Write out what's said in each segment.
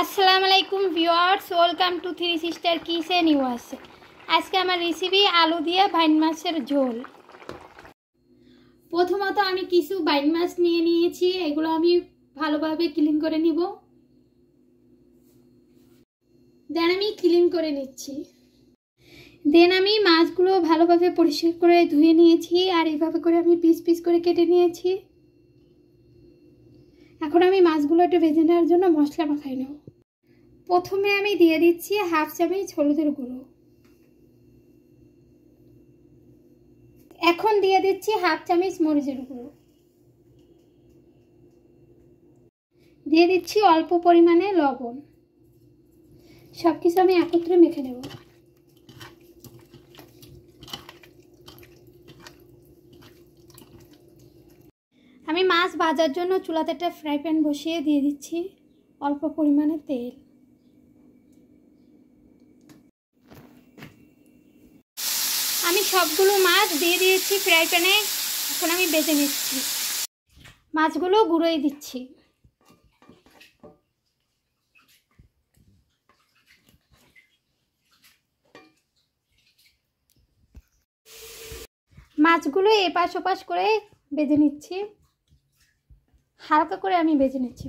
আসসালামু আলাইকুম viewers, welcome to three sister kitchen USA. আজকে আমার রেসিপি আলু দিয়ে বাইন মাছের ঝোল। প্রথমত আমি কিছু বাইন মাছ নিয়ে নিয়েছি, এগুলো আমি ভালোভাবে ক্লিন করে নিব। দেন আমি ক্লিন করে নিচ্ছি। দেন আমি মাছগুলো ভালোভাবে পরিষ্কার করে ধুয়ে নিয়েছি, আর এইভাবে করে আমি পিস পিস করে কেটে নিয়েছি। এখন আমি মাছগুলো একটু ভেজে নেওয়ার জন্য মশলা মাখাই নেব। প্রথমে আমি দিয়ে দিচ্ছি হাফ চামচ হলুদের গুঁড়ো, এখন দিয়ে দিচ্ছি হাফ চামচ মরিচের গুঁড়ো, দিয়ে দিচ্ছি অল্প পরিমাণে লবণ। সবকিছু আমি একত্রে মেখে নেব। আমি মাছ ভাজার জন্য চুলাতে একটা ফ্রাই প্যান বসিয়ে দিয়ে দিচ্ছি অল্প পরিমাণে তেল। আমি সবগুলো মাছ দিয়ে দিয়েছি ফ্রাই প্যানে। এখন আমি ভেজে নিচ্ছি। মাছগুলো গুঁড়োই দিচ্ছি। মাছগুলো এপাশ ওপাশ করে ভেজে নিচ্ছি, হালকা করে আমি ভেজে নিচ্ছি।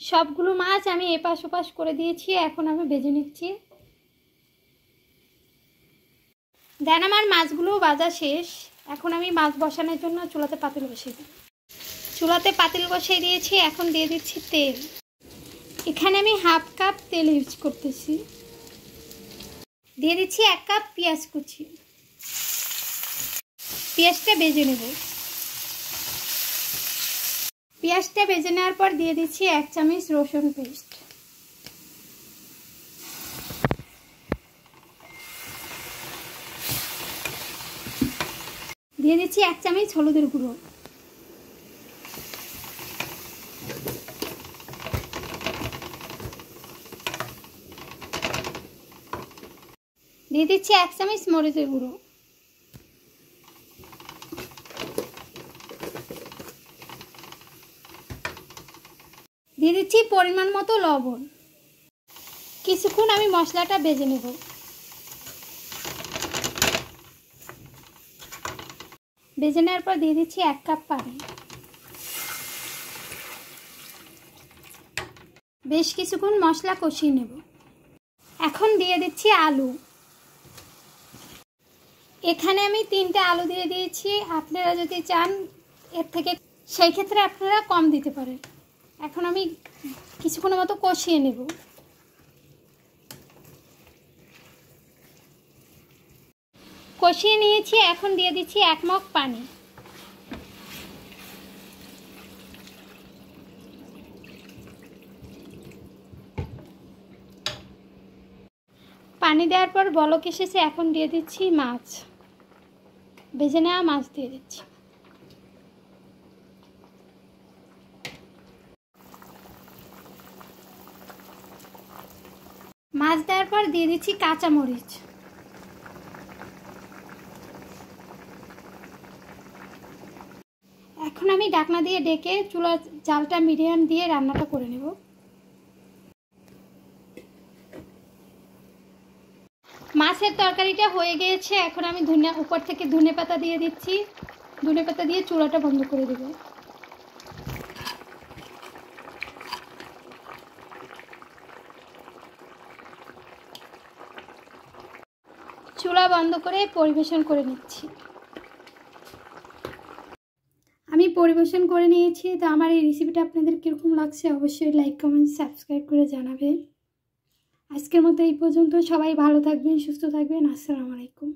সবগুলো মাছ আমি এপাশ ওপাশ করে দিয়েছি, এখন আমি ভেজে নিচ্ছি। দেন আমার মাছগুলো ভাজা শেষ। এখন আমি মাছ বসানোর জন্য চুলাতে পাতিল বসিয়ে দিই। চুলাতে পাতিল বসিয়ে দিয়েছি, এখন দিয়ে দিচ্ছি তেল। এখানে আমি হাফ কাপ তেল ইউজ করতেছি। দিয়ে দিচ্ছি 1 কাপ পেঁয়াজ কুচি। পেঁয়াজটা ভেজে নেব। পেঁয়াজটা ভেজে নেওয়ার পর দিয়ে দিচ্ছি 1 চামচ রসুন পেস্ট। দিয়ে দিচ্ছি 1 চামচ হলুদের গুঁড়ো। দিয়ে দিচ্ছি 1 চামচ মরিচের গুঁড়ো। দিয়ে দিচ্ছি পরিমাণ মতো লবণ। কিছুক্ষণ আমি মশলাটা ভেজে নেব। ভেজে নেওয়ার পর দিয়ে দিচ্ছি 1 কাপ পানি। বেশ কিছুক্ষণ মশলা কষিয়ে নেব। এখন দিয়ে দিচ্ছি আলু। এখানে আমি 3টে আলু দিয়ে দিয়েছি। আপনারা যদি চান এর থেকে, সেই ক্ষেত্রে আপনারা কম দিতে পারেন। এখন আমি কিছুক্ষণের মতো কষিয়ে নেব। কষিয়ে নিয়েছি, এখন দিয়ে দিচ্ছি 1 মগ পানি। পানি দেওয়ার পর বলক এসেছে, এখন দিয়ে দিচ্ছি মাছ। ভেজে নেওয়া মাছ দিয়ে দিচ্ছি। মাছ দেওয়ার পর দিয়ে দিচ্ছি কাঁচামরিচ। এখন আমি ঢাকনা দিয়ে ডেকে চুলার জালটা মিডিয়াম দিয়ে রান্নাটা করে নেব। মাছের তরকারিটা হয়ে গিয়েছে। এখন আমি উপর থেকে ধনেপাতা দিয়ে দিচ্ছি। ধনেপাতা দিয়ে চুলাটা বন্ধ করে দেব। চুলা বন্ধ করে পরিবেশন করে নিচ্ছি। আমি পরিবেশন করে নিয়েছি। তো আমার এই রেসিপিটা আপনাদের কীরকম লাগছে অবশ্যই লাইক কমেন্ট সাবস্ক্রাইব করে জানাবেন। আজকের মতো এই পর্যন্ত। সবাই ভালো থাকবেন, সুস্থ থাকবেন। আসসালামু আলাইকুম।